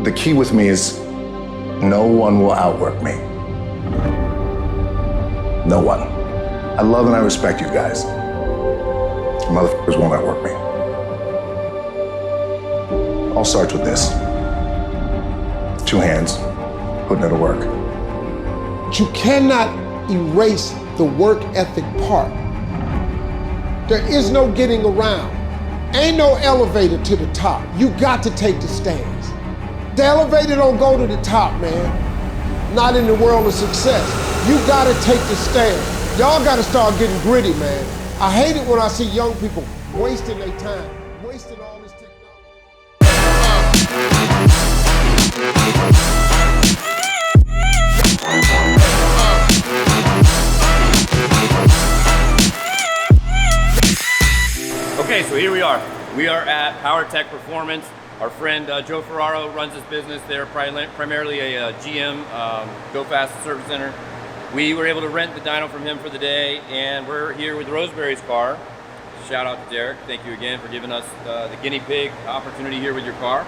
The key with me is no one will outwork me. No one. I love and I respect you guys. Motherfuckers won't outwork me. All starts with this. 2 hands, putting it to work. You cannot erase the work ethic part. There is no getting around. Ain't no elevator to the top. You got to take the stands. The elevator don't go to the top, man. Not in the world of success. You gotta take the stand. Y'all gotta start getting gritty, man. I hate it when I see young people wasting their time, wasting all this technology. Okay, so here we are. We are at Power Tech Performance. Our friend Joe Ferraro runs this business. They're primarily a GM Go Fast Service Center. We were able to rent the dyno from him for the day, and we're here with Roseberry's car. Shout out to Derek. Thank you again for giving us the guinea pig opportunity here with your car.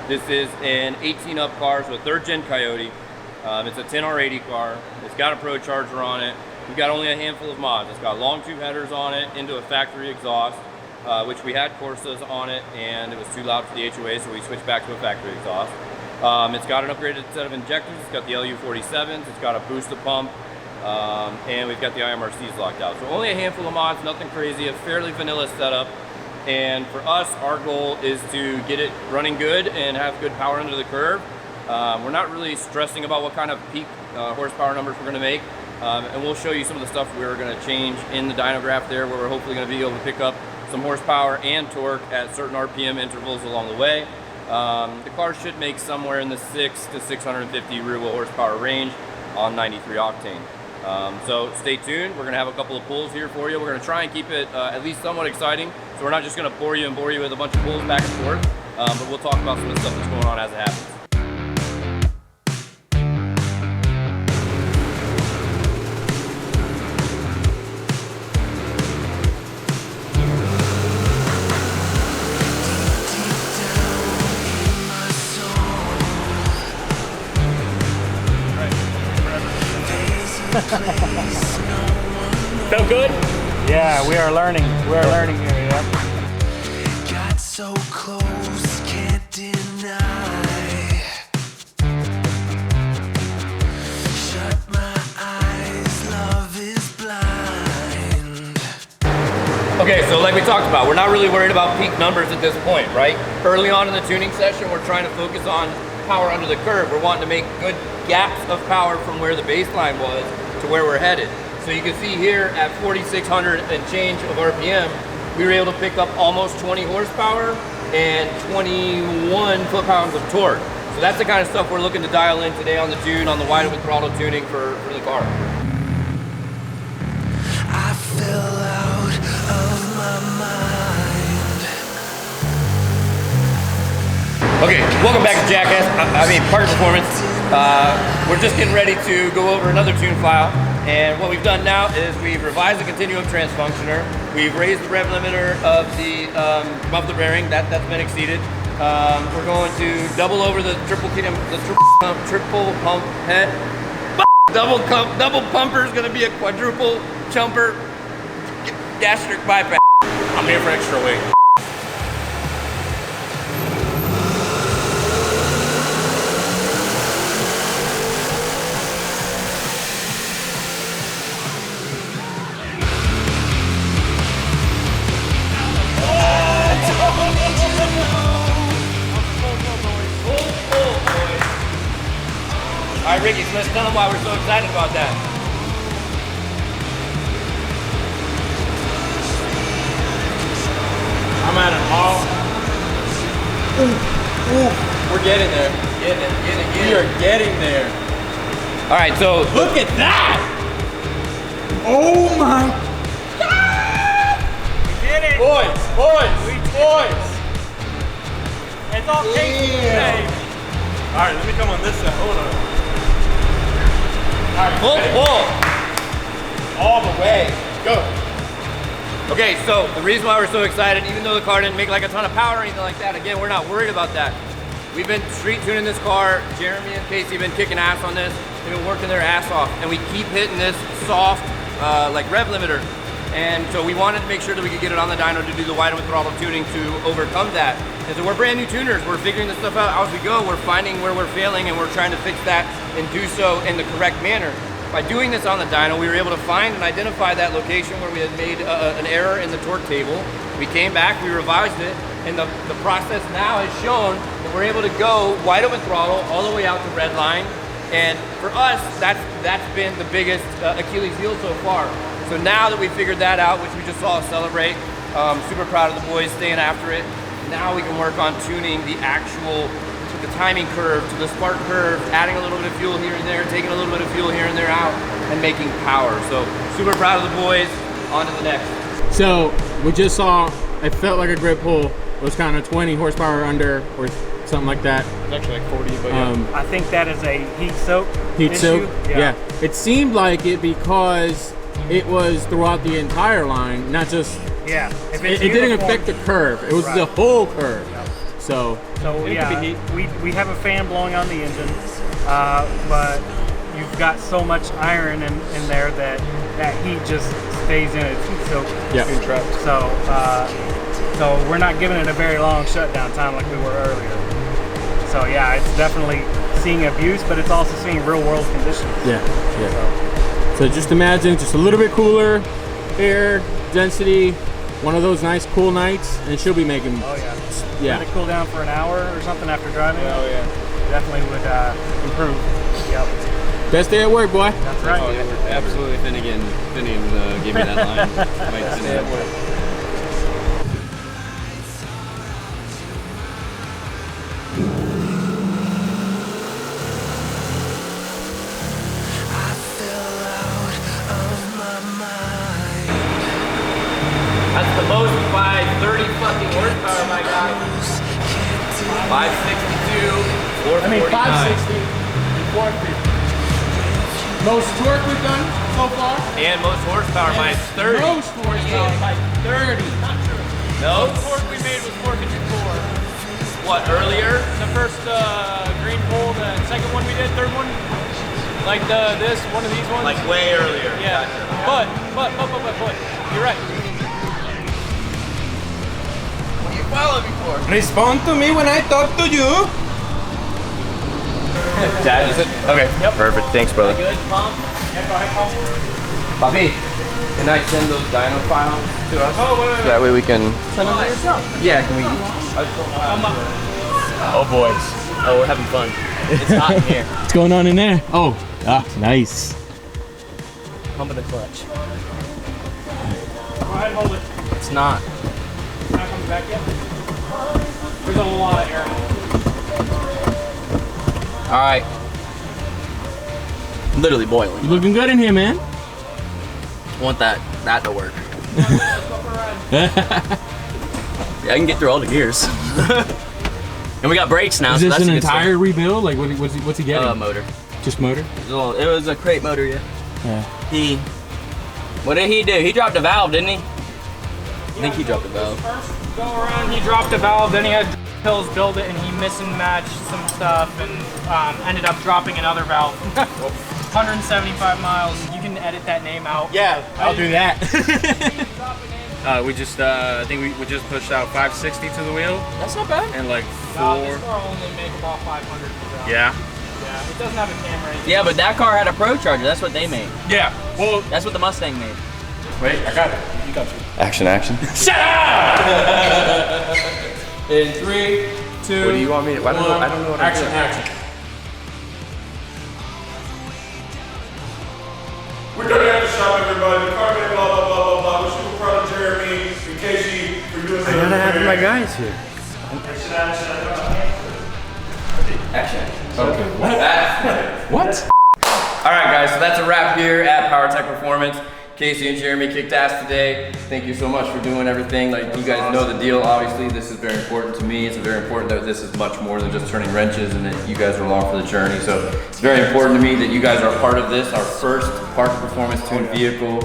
This is an 18-up car, so a 3rd gen Coyote. It's a 10R80 car. It's got a ProCharger on it. We've got only a handful of mods. It's got long tube headers on it into a factory exhaust. Which we had Corsas on it, and it was too loud for the HOA, so we switched back to a factory exhaust. It's got an upgraded set of injectors. It's got the LU47s. It's got a booster pump, and we've got the IMRCs locked out. So only a handful of mods, nothing crazy, a fairly vanilla setup. And for us, our goal is to get it running good and have good power under the curve. We're not really stressing about what kind of peak horsepower numbers we're going to make, and we'll show you some of the stuff we're going to change in the dyno graph there, where we're hopefully going to be able to pick up some horsepower and torque at certain RPM intervals along the way. The car should make somewhere in the 6 to 650 rear wheel horsepower range on 93 octane. So stay tuned. We're gonna have a couple of pulls here for you. We're gonna try and keep it at least somewhat exciting. So we're not just gonna bore you with a bunch of pulls back and forth, but we'll talk about some of the stuff that's going on as it happens. Felt good? Yeah, we are learning. We are learning here, yeah. Got so close, can't deny. Shut my eyes, love is blind. Okay, so like we talked about, we're not really worried about peak numbers at this point, right? Early on in the tuning session, we're trying to focus on power under the curve. We're wanting to make good gaps of power from where the baseline was to where we're headed. So you can see here at 4,600 and change of RPM, we were able to pick up almost 20 horsepower and 21 foot-pounds of torque. So that's the kind of stuff we're looking to dial in today on the tune, on the wide open throttle tuning for the car. I fell out of my mind. Okay, welcome back to Jackass, Park Performance. We're just getting ready to go over another tune file. And what we've done now is we've revised the continuum transfunctioner. We've raised the rev limiter of the above the bearing. That's been exceeded. We're going to double over the triple pump head. Double pumper is going to be a quadruple jumper gastric bypass. I'm here for extra weight. All right, Ricky, so let's tell them why we're so excited about that. I'm at an all. We're getting there. We are getting there. All right, so Look at that! Oh my God! We did it! Boys! It's all tasty today. All right, let me come on this side. Hold on. All right, pull. all the way. Go. Okay, so the reason why we're so excited, even though the car didn't make like a ton of power or anything like that, again, we're not worried about that. We've been street tuning this car. Jeremy and Casey have been kicking ass on this. They've been working their ass off, and we keep hitting this soft, like rev limiter. And so we wanted to make sure that we could get it on the dyno to do the wide open throttle tuning to overcome that. And so we're brand new tuners. We're figuring this stuff out as we go. We're finding where we're failing, and we're trying to fix that and do so in the correct manner. By doing this on the dyno, we were able to find and identify that location where we had made an error in the torque table. We came back, we revised it, and the process now has shown that we're able to go wide open throttle all the way out to red line. And for us, that's been the biggest Achilles heel so far. So now that we figured that out, which we just saw us celebrate, super proud of the boys staying after it. Now we can work on tuning the timing curve to the spark curve, adding a little bit of fuel here and there, taking a little bit of fuel here and there out, and making power. So super proud of the boys. On to the next. So we just saw, it felt like a grip pull. It was kind of 20 horsepower under or something like that. It's actually like 40, but yeah. I think that is a heat soak. Heat issue. soak, yeah. It seemed like it because it was throughout the entire line, not just. Yeah. If It it's didn't uniform- affect the curve. It was Right. the whole curve. So It yeah, could be heat. we have a fan blowing on the engine, but you've got so much iron in there that heat just stays in it. It's heat soaked. yeah. So we're not giving it a very long shutdown time like we were earlier. So yeah, it's definitely seeing abuse, but it's also seeing real world conditions. Yeah. So just imagine just a little bit cooler air density, one of those nice cool nights, and she'll be making. Oh yeah. Yeah. Let it cool down for an hour or something after driving. Oh yeah. Definitely would improve. Yep. Best day at work, boy. That's right. Oh, yeah, absolutely. Finnegan gave me that line. Mike Finnegan. I fell out of my mind. That's the most by 30 fucking horsepower, my guy. 562, 449. I mean 560, 450. Most torque we've done so far. And most horsepower by 30. Most horsepower by 30. No? The torque we made was 454. What, earlier? The first green pole, the second one we did, third one, like this, one of these ones. Like way earlier. Yeah. Gotcha. But, you're right. What do you follow me for? Respond to me when I talk to you. Dad, is it? Okay. Yep. Perfect. Thanks, brother. Good, pump. Yeah, go ahead, pump. Bobby, can I send those dyno files to us? Oh, wait. That way we can. Send them to yourself. Yeah, can we? Oh boys. Oh, we're having fun. It's hot in here. What's going on in there? Oh, nice. Pumping the clutch. Go ahead, hold it. It's not. It's not coming back yet. There's a lot of air. All right. Literally boiling. You looking good in here, man. Want that to work. Yeah, I can get through all the gears. And we got brakes now. Is so this that's an a good entire rebuild? Like, what's he getting? motor. Just motor? It was a crate motor, yeah. Yeah. What did he do? He dropped a valve, didn't he? I think he dropped a valve. First go around, he dropped a valve, then he had Pills build it, and he missed and matched some stuff, and ended up dropping another valve. 175 miles. You can edit that name out. Yeah, I'll do that. We just, I think we just pushed out 560 to the wheel That's not bad. and like No, this car only make about 500 per valve. Yeah. Yeah, it doesn't have a camera. Yeah, but that car had a ProCharger. That's what they made. Yeah. Well, That's what the Mustang made. wait, I got it. You got you. Action. In 3, 2. What do you want me to? I don't know what I'm doing. Action. We're done at the shop, everybody. The car made blah, blah, blah, blah, blah. We're super proud of Jeremy and Casey for doing that. I gotta have my guys here. Action. Okay. What? All right, guys. So that's a wrap here at PowerTech Performance. Casey and Jeremy kicked ass today. Thank you so much for doing everything. Like, you guys know the deal, obviously. This is very important to me. It's very important that this is much more than just turning wrenches and that you guys are along for the journey. So it's very important to me that you guys are part of this, our first Parker Performance tuned vehicle.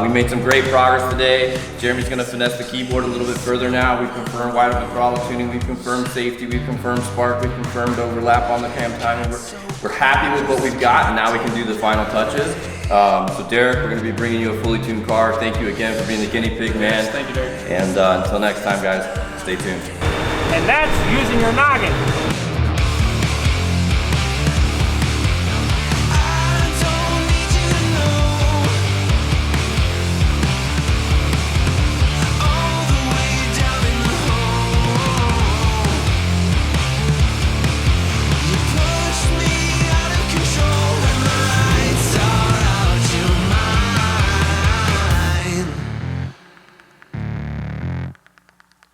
We made some great progress today. Jeremy's gonna finesse the keyboard a little bit further now. We've confirmed wide open throttle tuning, we've confirmed safety, we've confirmed spark, we've confirmed overlap on the cam timing. We're happy with what we've got, and now we can do the final touches. So Derek, we're gonna be bringing you a fully tuned car. Thank you again for being the guinea pig, man. Thank you, Derek. And until next time, guys, stay tuned. And that's using your noggin.